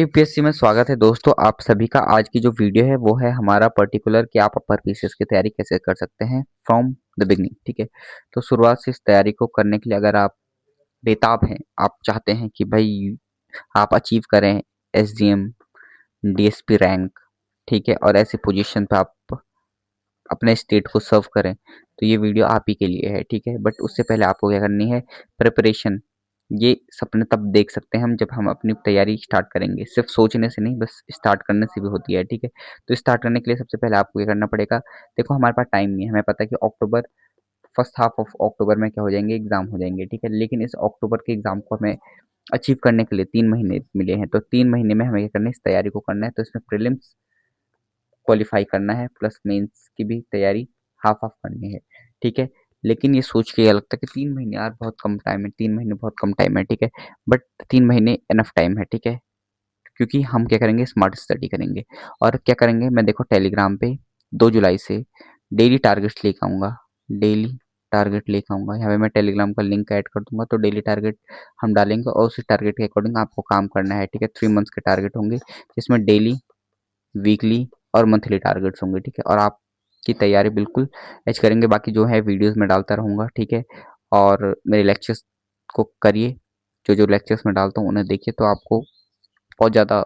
UPSC में स्वागत है दोस्तों आप सभी का। आज की जो वीडियो है वो है हमारा पर्टिकुलर कि आप अपर पीसीएस की तैयारी कैसे कर सकते हैं फ्रॉम द बिगनिंग। ठीक है, तो शुरुआत से इस तैयारी को करने के लिए अगर आप बेताब हैं, आप चाहते हैं कि भाई आप अचीव करें एसडीएम डीएसपी रैंक, ठीक है, और ऐसी पोजीशन पे आप अपने स्टेट को सर्व करें, तो ये वीडियो आप ही के लिए है। ठीक है, बट उससे पहले आपको क्या करनी है, प्रिपरेशन। ये सपने तब देख सकते हैं हम जब हम अपनी तैयारी स्टार्ट करेंगे, सिर्फ सोचने से नहीं, बस स्टार्ट करने से भी होती है। ठीक है, तो स्टार्ट करने के लिए सबसे पहले आपको क्या करना पड़ेगा। देखो हमारे पास टाइम नहीं है, हमें पता है कि October first half of October में क्या हो जाएंगे, एग्जाम हो जाएंगे। ठीक है, लेकिन इस अक्टूबर के एग्जाम को हमें अचीव करने के लिए 3 महीने मिले हैं, तो 3 महीने में हमें क्या करना है, इस तैयारी को करना है। तो इसमें प्रीलिम्स क्वालिफाई करना है प्लस मेंस की भी तैयारी हाफ हाफ करनी है। ठीक है, लेकिन ये सोच के ये लगता है कि 3 महीने यार बहुत कम टाइम है, 3 महीने बहुत कम टाइम है। ठीक है, बट 3 महीने इनफ टाइम है। ठीक है, क्योंकि हम क्या करेंगे, स्मार्ट स्टडी करेंगे। और क्या करेंगे, मैं देखो टेलीग्राम पे 2 जुलाई से डेली टारगेट्स लेकर आऊँगा। डेली टारगेट लेकर आऊँगा, यहाँ पे मैं टेलीग्राम का लिंक ऐड कर दूंगा। तो डेली टारगेट हम डालेंगे और उसी टारगेट के अकॉर्डिंग आपको काम करना है। ठीक है, 3 मंथ्स के टारगेट होंगे जिसमें डेली, वीकली और मंथली टारगेट्स होंगे। ठीक है, और आपकी तैयारी बिल्कुल एच करेंगे। बाकी जो है वीडियोस में डालता रहूँगा। ठीक है, और मेरे लेक्चर्स को करिए, जो जो लेक्चर्स में डालता हूँ उन्हें देखिए, तो आपको बहुत ज़्यादा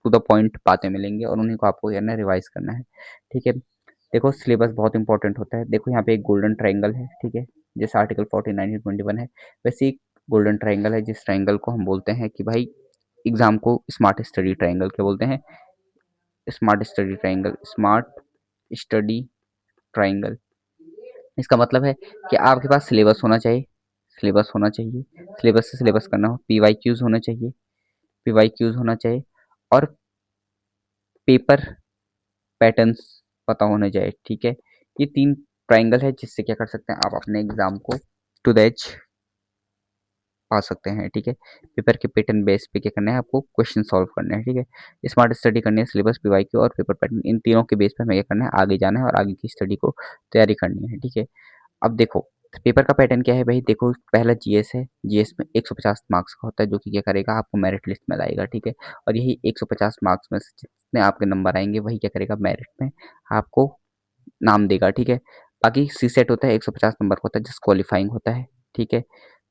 टू द पॉइंट बातें मिलेंगी और उन्हीं को आपको करना है, रिवाइज करना है। ठीक है, देखो सिलेबस बहुत इंपॉर्टेंट होता है। देखो यहाँ पे एक गोल्डन ट्राइंगल है। ठीक है, जैसे आर्टिकल 49-21 है, वैसे एक गोल्डन ट्राइंगल है जिस ट्राइंगल को हम बोलते हैं कि भाई एग्जाम को स्मार्ट स्टडी ट्राइंगल क्या बोलते हैं, smart study triangle. Smart study triangle, इसका मतलब है कि आपके पास सिलेबस होना चाहिए, सिलेबस होना चाहिए, सिलेबस से सिलेबस करना हो, पीवाई क्यूज होना चाहिए, पीवाई क्यूज होना चाहिए, और पेपर पैटर्न्स पता होने चाहिए। ठीक है, ये 3 ट्राइंगल है जिससे क्या कर सकते हैं, आप अपने एग्जाम को टू द एज पा सकते हैं। ठीक है, पेपर के पैटर्न बेस पे क्या करना है, आपको क्वेश्चन सॉल्व करने हैं। ठीक है, स्मार्ट स्टडी करनी है, सिलेबस, पीवाईक्यू और पेपर पैटर्न, इन तीनों के बेस पे हमें क्या करना है, आगे जाना है और आगे की स्टडी को तैयारी करनी है। ठीक है, अब देखो पेपर का पैटर्न क्या है भाई। देखो पहला जीएस है, जीएस में 150 मार्क्स का होता है, जो कि क्या करेगा, आपको मेरिट लिस्ट में लाएगा। ठीक है, और यही 150 मार्क्स में से जितने आपके नंबर आएंगे वही क्या करेगा, मेरिट में आपको नाम देगा। ठीक है, बाकी सी सेट होता है 150 नंबर का होता है, जिस क्वालिफाइंग होता है। ठीक है,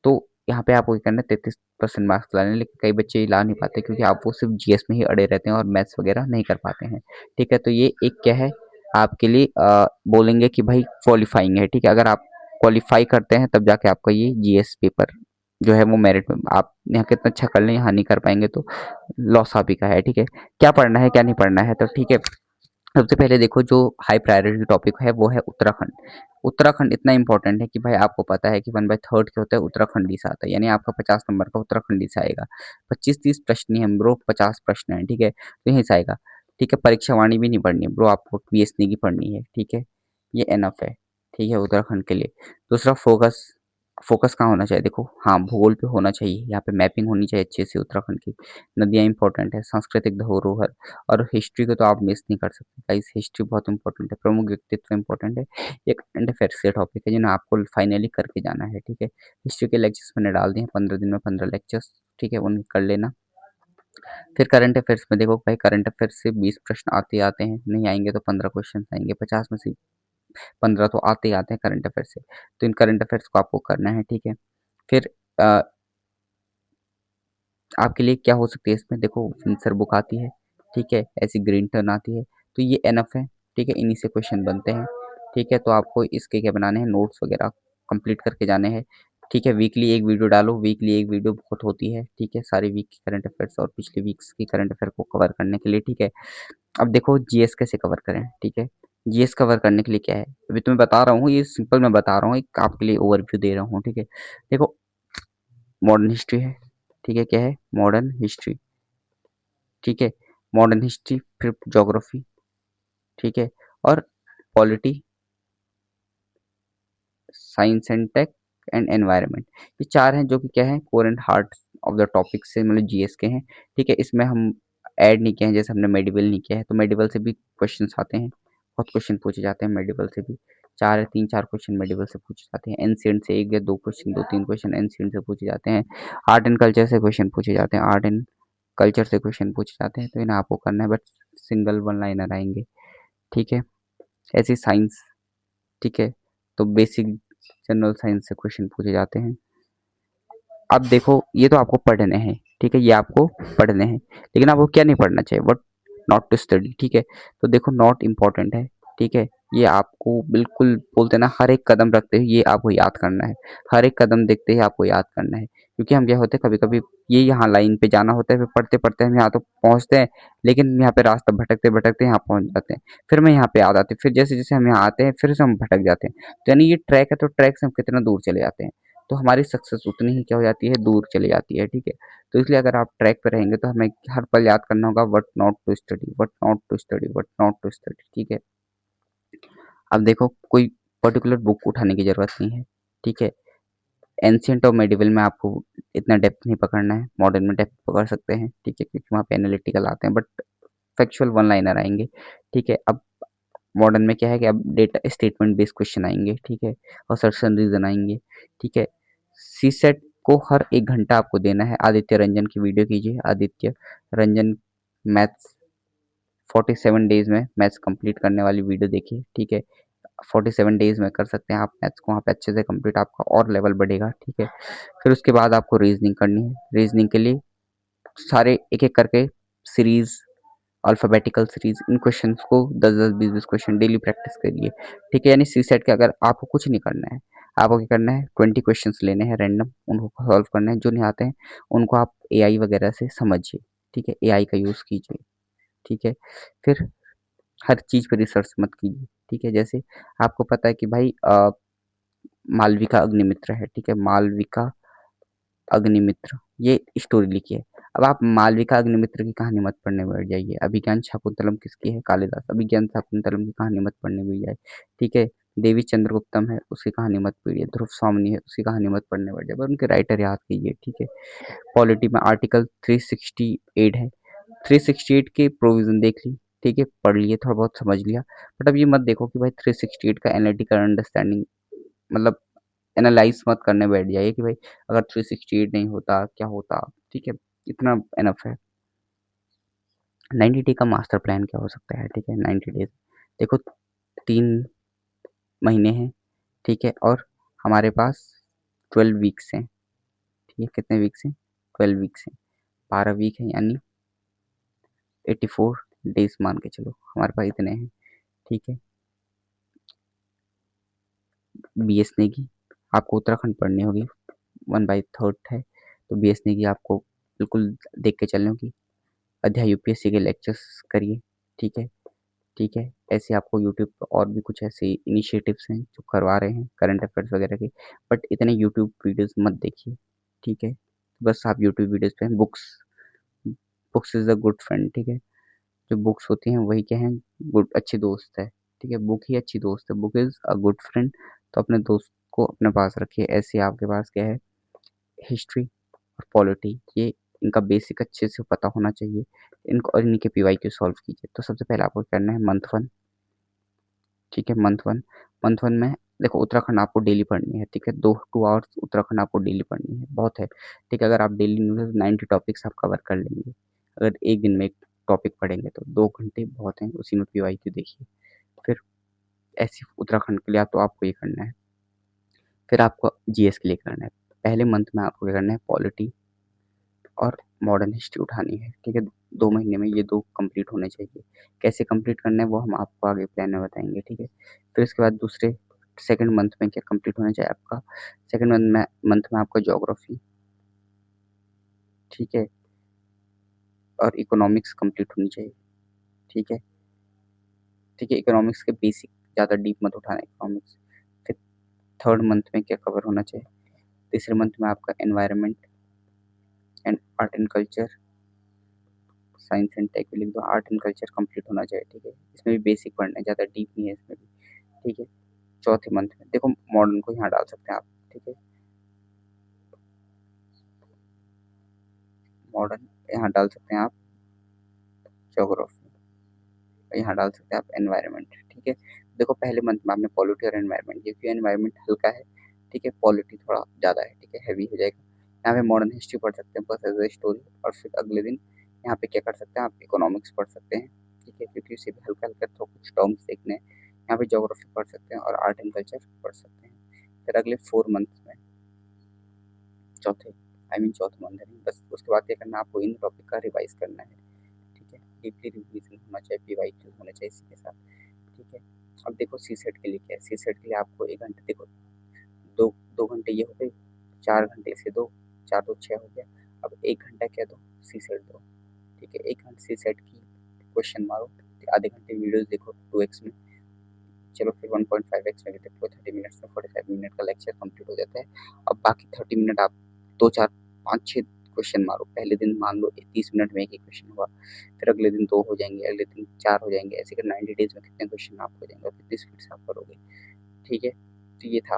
तो यहाँ पे आपको क्या करना है, 33% मार्क्स लाने हैं, लेकिन कई बच्चे ला नहीं पाते क्योंकि आप वो सिर्फ जीएस में ही अड़े रहते हैं और मैथ्स वगैरह नहीं कर पाते हैं। ठीक है, तो ये एक क्या है आपके लिए, बोलेंगे कि भाई क्वालिफाइंग है। ठीक है, अगर आप क्वालिफाई करते हैं तब जाके आपका ये जीएस पेपर जो है वो मेरिट में, आप यहाँ कितना अच्छा कर लें, यहाँ नहीं कर पाएंगे तो लॉस आप ही का है। ठीक है, क्या पढ़ना है क्या नहीं पढ़ना है, तो ठीक है, सबसे पहले देखो जो हाई प्रायोरिटी टॉपिक है वो है उत्तराखंड। उत्तराखंड इतना इंपॉर्टेंट है कि भाई आपको पता है कि 1/3 क्या होता है, उत्तराखंडी से आता है, यानी आपका 50 नंबर का उत्तराखंडी से आएगा। 25-30 प्रश्न ही है ब्रो, 50 प्रश्न है। ठीक है, तो यहीं से आएगा। ठीक है, परीक्षा वाणी भी नहीं पढ़नी है ब्रो, आपको पीएसनी की पढ़नी है। ठीक है, ये एनफ है। ठीक है, उत्तराखंड के लिए। दूसरा फोकस, फोकस कहाँ होना चाहिए, देखो हाँ भूगोल पे होना चाहिए, यहाँ पे मैपिंग होनी चाहिए अच्छे से उत्तराखंड की। नदियाँ इंपॉर्टेंट है, सांस्कृतिक धरोहर और हिस्ट्री को तो आप मिस नहीं कर सकते गाइस, हिस्ट्री बहुत इंपॉर्टेंट है, प्रमुख व्यक्तित्व इंपॉर्टेंट है। एक करंट अफेयर्स से टॉपिक है जिन्हें आपको फाइनली करके जाना है। ठीक है, हिस्ट्री के लेक्चर्स मैंने डाल दिए हैं, 15 दिन में 15 लेक्चर्स। ठीक है, उन्हें कर लेना। फिर करंट अफेयर्स में देखो भाई, करंट अफेयर्स से 20 प्रश्न आते ही आते हैं, नहीं आएंगे तो 15 क्वेश्चन आएंगे, 50 में से 15 तो आते ही आते हैं करंट अफेयर्स से। तो इन करंट अफेयर्स को आपको करना है। ठीक है, फिर आपके लिए क्या हो सकती है इसमें, देखो विंसर बुक आती है। ठीक है, ऐसी ग्रीन टर्न आती है, तो ये एनफ है। ठीक है, इन्हीं से क्वेश्चन बनते हैं। ठीक है, तो आपको इसके क्या बनाने हैं, नोट्स वगैरह कंप्लीट करके जाने हैं। ठीक है, वीकली एक वीडियो डालो, वीकली एक वीडियो बहुत होती है। ठीक है, सारे वीक की करंट अफेयर्स और पिछले वीक्स की करंट अफेयर को कवर करने के लिए। ठीक है, अब देखो जीएस कैसे कवर करें। ठीक है, जीएस कवर करने के लिए क्या है, अभी तुम्हें बता रहा हूँ, ये सिंपल मैं बता रहा हूँ, एक आपके लिए ओवरव्यू दे रहा हूँ। ठीक है, देखो मॉडर्न हिस्ट्री है। ठीक है, क्या है, मॉडर्न हिस्ट्री। ठीक है, मॉडर्न हिस्ट्री, फिर ज्योग्राफी। ठीक है, और polity, science and tech and environment. ये चार हैं जो कि क्या है, core and heart of the topic से मतलब जीएस के हैं। ठीक है, इसमें हम ऐड नहीं किए हैं, जैसे हमने मेडिवल नहीं किया है, तो मेडिवल से भी क्वेश्चंस आते हैं, बहुत क्वेश्चन पूछे जाते हैं मेडिवल से भी। 3-4 क्वेश्चन मेडिवल से पूछे जाते हैं, एंशिएंट से 1 या 2 क्वेश्चन, 2-3 क्वेश्चन एंशिएंट से पूछे जाते हैं। आर्ट एंड कल्चर से क्वेश्चन पूछे जाते हैं, आर्ट एंड कल्चर से क्वेश्चन पूछे जाते हैं तो इन्हें आपको करना है, बट सिंगल वन लाइनर आएंगे, ठीक है। ऐसी साइंस, ठीक है, तो बेसिक जनरल साइंस से क्वेश्चन पूछे जाते हैं। अब देखो ये तो आपको पढ़ने हैं, ठीक है, ये आपको पढ़ने हैं, लेकिन आपको क्या नहीं पढ़ना चाहिए, व्हाट नॉट टू स्टडी, ठीक है। तो देखो नॉट इम्पॉर्टेंट है, ठीक है, ये आपको बिल्कुल बोलते हैं ना, हर एक कदम रखते हुए ये आपको याद करना है, हर एक कदम देखते ही आपको याद करना है, क्योंकि हम क्या होते हैं कभी कभी ये यहाँ लाइन पे जाना होता है, फिर पढ़ते पढ़ते हम यहाँ तो पहुँचते हैं, लेकिन यहाँ पे रास्ता भटकते भटकते यहाँ पहुँच जाते हैं, फिर मैं यहाँ पे याद आते हैं, फिर जैसे जैसे हम यहाँ आते हैं फिर से हम भटक जाते हैं, तो यानी ये ट्रैक है, तो ट्रैक से हम कितना दूर चले जाते हैं, तो हमारी सक्सेस उतनी ही क्या हो जाती है, दूर चली जाती है, ठीक है। तो इसलिए अगर आप ट्रैक पे रहेंगे तो हमें हर पल याद करना होगा what not to study, what not to study, what not to study, ठीक है। अब देखो कोई पर्टिकुलर बुक उठाने की जरूरत नहीं है, ठीक है। एंशिएंट और मेडिवल में आपको इतना डेप्थ नहीं पकड़ना है, मॉडर्न में डेप्थ पकड़ सकते हैं, ठीक है, क्योंकि वहाँ पे एनालिटिकल आते हैं, बट फैक्चुअल वन लाइनर आएंगे, ठीक है। अब मॉडर्न में क्या है कि अब डेटा स्टेटमेंट बेस्ड क्वेश्चन आएंगे, ठीक है, और सर्चन रीजन आएंगे, ठीक है। सी सेट को हर 1 घंटा आपको देना है। आदित्य रंजन की वीडियो कीजिए, आदित्य रंजन मैथ्स 47 डेज में मैथ्स कंप्लीट करने वाली वीडियो देखिए, ठीक है। 47 डेज में कर सकते हैं आप मैथ्स को, वहाँ पे अच्छे से कंप्लीट, आपका और लेवल बढ़ेगा, ठीक है। फिर उसके बाद आपको रीजनिंग करनी है। रीजनिंग के लिए सारे एक एक करके सीरीज, अल्फ़ाबेटिकल सीरीज, इन क्वेश्चंस को 10-10, 20-20 क्वेश्चन डेली प्रैक्टिस करिए, ठीक है। यानी सी सेट के अगर आपको कुछ नहीं करना है, आपको क्या करना है, 20 क्वेश्चंस लेने हैं रैंडम, उनको सॉल्व करना है, जो नहीं आते हैं उनको आप एआई वगैरह से समझिए, ठीक है, एआई का यूज़ कीजिए, ठीक है। फिर हर चीज़ पे रिसर्च मत कीजिए, ठीक है। जैसे आपको पता है कि भाई मालविका अग्निमित्र है, ठीक है, मालविका अग्निमित्र ये स्टोरी लिखी है। अब आप मालविका अग्निमित्र की कहानी मत पढ़ने बैठ जाइए, अभिज्ञान शाकुंतलम किसकी है, कालिदास, अभिज्ञान शाकुंतलम की कहानी मत पढ़ने बैठ जाए, ठीक है। देवी चंद्रगुप्तम है, उसकी कहानी मत पढ़िए, ध्रुव स्वामिनी है, उसकी कहानी मत पढ़ने बैठ जाए, पर उनके राइटर याद कीजिए, ठीक है। पॉलिटी में आर्टिकल 368 है, 368 के प्रोविजन देख ली, ठीक है, पढ़ लिए, थोड़ा बहुत समझ लिया, बट अब ये मत देखो कि भाई 368 का एनालिटिकल अंडरस्टैंडिंग, मतलब एनालाइज मत करने बैठ जाइए कि भाई अगर 368 नहीं होता क्या होता, ठीक है, इतना एनफ है। 90 डे का मास्टर प्लान क्या हो सकता है, ठीक है, 90 डेज देखो 3 महीने हैं, ठीक है, और हमारे पास 12 वीक्स हैं, ठीक है, कितने वीक्स हैं, 12 वीक्स हैं, 12 वीक है, यानी 84 डेज मान के चलो हमारे पास इतने हैं, ठीक है। बीएस नेगी आपको उत्तराखंड पढ़नी होगी, 1/3 है, तो बीएस नेगी आपको बिल्कुल देख के चलनी होगी। अध्याय यूपीएससी के लेक्चर्स करिए, ठीक है, ठीक है। ऐसे आपको यूट्यूब पर और भी कुछ ऐसे इनिशिएटिव्स हैं जो करवा रहे हैं करंट अफेयर्स वगैरह के, बट इतने यूट्यूब वीडियोस मत देखिए, ठीक है। बस आप यूट्यूब वीडियोस पे books, books is a good friend, ठीक है। जो बुक्स होती हैं वही क्या है, गुड अच्छी दोस्त है, ठीक है, बुक ही अच्छी दोस्त है, book is a good friend. तो अपने दोस्त को अपने पास रखिए। ऐसे आपके पास क्या है, हिस्ट्री और पॉलिटी, ये इनका बेसिक अच्छे से पता होना चाहिए, इनको और इनके पीवाईक्यू सॉल्व कीजिए। तो सबसे पहले आपको करना है मंथ वन, ठीक है, मंथ वन में देखो उत्तराखंड आपको डेली पढ़नी है, ठीक है, 2 आवर्स उत्तराखंड आपको डेली पढ़नी है, बहुत है, ठीक है। अगर आप डेली 90 टॉपिक्स आप कवर कर लेंगे, अगर एक दिन में एक टॉपिक पढ़ेंगे तो 2 घंटे बहुत हैं, उसी में पीवाईक्यू देखिए। फिर ऐसे उत्तराखंड के लिए तो आपको ये करना है। फिर आपको जीएस के लिए करना है। पहले मंथ में आपको क्या करना है, पॉलिटी और मॉडर्न हिस्ट्री उठानी है, ठीक है। 2 महीने में ये 2 कंप्लीट होने चाहिए। कैसे कंप्लीट करना है वो हम आपको आगे प्लान में बताएंगे, ठीक है। फिर उसके बाद दूसरे सेकंड मंथ में क्या कंप्लीट होना चाहिए आपका, सेकंड मंथ में आपका ज्योग्राफी, ठीक है, और इकोनॉमिक्स कंप्लीट होनी चाहिए, ठीक है, ठीक है। इकोनॉमिक्स के बेसिक ज़्यादा डीप मत उठाना इकोनॉमिक्स। फिर थर्ड मंथ में क्या कवर होना चाहिए, तीसरे मंथ में आपका environment and art and culture, science and tech लिख दो, आर्ट एंड कल्चर कंप्लीट होना चाहिए, ठीक है। इसमें भी बेसिक पढ़ना है, ज़्यादा डीप नहीं है इसमें भी, ठीक है। चौथे मंथ में देखो मॉडर्न को यहाँ डाल सकते हैं आप, ठीक है, मॉडर्न यहाँ डाल सकते हैं आप, ज्योग्राफी यहाँ डाल सकते हैं आप, एनवायरनमेंट, ठीक है। देखो पहले मंथ में आपने पॉलिटी और एनवायरनमेंट, क्योंकि एनवायरनमेंट हल्का है, ठीक है, पॉलिटी थोड़ा ज़्यादा है, ठीक है, हैवी हो जाएगा। यहाँ पे मॉडर्न हिस्ट्री पढ़ सकते हैं बस एज ए स्टोरी, और फिर अगले दिन यहाँ पे क्या कर सकते हैं, आप इकोनॉमिक्स पढ़ सकते हैं, ठीक है, क्योंकि उसे भी हल्का हल्का तो कुछ टर्म्स देखने हैं। यहाँ पे ज्योग्राफी पढ़ सकते हैं और आर्ट एंड कल्चर पढ़ सकते हैं। फिर अगले 4 मंथ में चौथे चौथे मंथ है, बस उसके बाद क्या करना है, आपको इन टॉपिक का रिवाइज करना है, ठीक है। डीपली रिवीजन होना चाहिए, पीवाईक्यू होना चाहिए इसी के साथ, ठीक है। अब देखो सी सेट के लिए क्या है, सी सेट के लिए आपको 1 घंटे, देखो दो 2 घंटे ये हो गए, 4 घंटे से दो, 4 2 6 हो गया। अब 1 घंटा क्या दो, सी सेट दो, ठीक है। 1 घंटे सी सेट की क्वेश्चन मारो, आधे घंटे वीडियोस देखो 2x में, चलो फिर 1.5x में भी देखो, 30 मिनट्स में 45 मिनट का लेक्चर कंप्लीट हो जाता है। अब बाकी 30 मिनट आप 2 4 5 6 क्वेश्चन मारो। पहले दिन मान लो 30 मिनट में एक ही क्वेश्चन हुआ, फिर अगले दिन 2 हो जाएंगे, अगले दिन 4 हो जाएंगे, ऐसे कर 90 डेज में कितने क्वेश्चन आप हो जाएंगे और कितनी स्पीड से आप करोगे, ठीक है। तो ये था,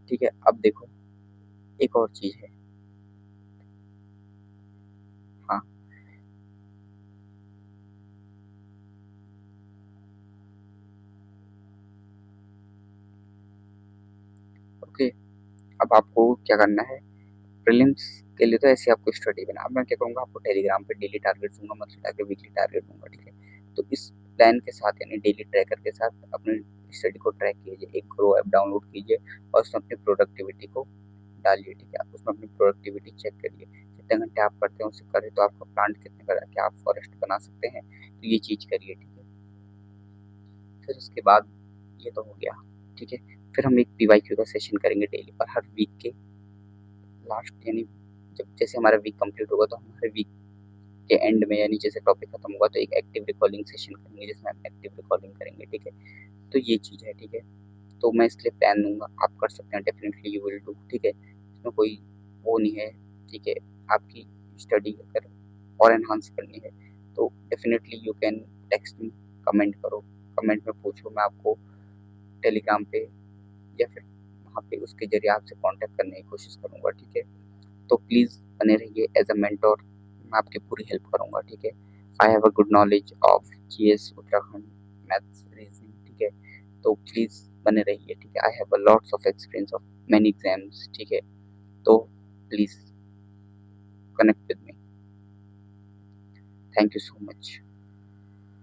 ठीक है। अब देखो एक और चीज है, हाँ, ओके। अब आपको क्या करना है, प्रीलिम्स के लिए तो ऐसे आपको स्टडी बना, अब मैं क्या करूँगा, आपको टेलीग्राम पे डेली टारगेट दूंगा, मंथली टारगेट, वीकली टारगेट दूंगा, ठीक है। तो इस प्लान के साथ यानी डेली ट्रैकर के साथ अपने स्टडी को ट्रैक कीजिए, एक ग्रो ऐप डाउनलोड कीजिए और उसमें अपनी प्रोडक्टिविटी को डालिए, ठीक है। उसमें अपनी प्रोडक्टिविटी चेक करिए, कितने घंटे आप करते हैं उससे करें तो आपका प्लांट कितने करा कि आप फॉरेस्ट बना सकते हैं, तो ये चीज़ करिए, ठीक है। फिर उसके बाद ये तो हो गया, ठीक है। फिर हम एक पीवाईक्यू का सेशन करेंगे डेली, और हर वीक के लास्ट यानी जब जैसे हमारा वीक कंप्लीट होगा तो हम हर वीक के एंड में यानी जैसे टॉपिक खत्म होगा तो एक एक्टिव रिकॉर्डिंग सेशन करेंगे जिसमें हम एक्टिव रिकॉर्डिंग करेंगे, ठीक है। तो ये चीज़ है, ठीक है। तो मैं इसलिए प्लान दूंगा, आप कर सकते हैं, डेफिनेटली यू विल डू, ठीक है। इसमें कोई वो नहीं है, ठीक है। आपकी स्टडी अगर और एनहांस करनी है तो definitely you can text me, comment करो, कमेंट में पूछो, मैं आपको टेलीग्राम पे या फिर वहाँ पे उसके जरिए आपसे कांटेक्ट करने की कोशिश करूँगा, ठीक है। तो प्लीज़ बने रहिए एज अ मेंटोर, मैं आपकी पूरी हेल्प करूँगा, ठीक है। I have a good knowledge of GS Uttarakhand, maths, reasoning, ठीक है। तो प्लीज़ बने रहिए, ठीक है। I have a lots of experience of many exams, ठीक है। तो please connect with me, thank you so much.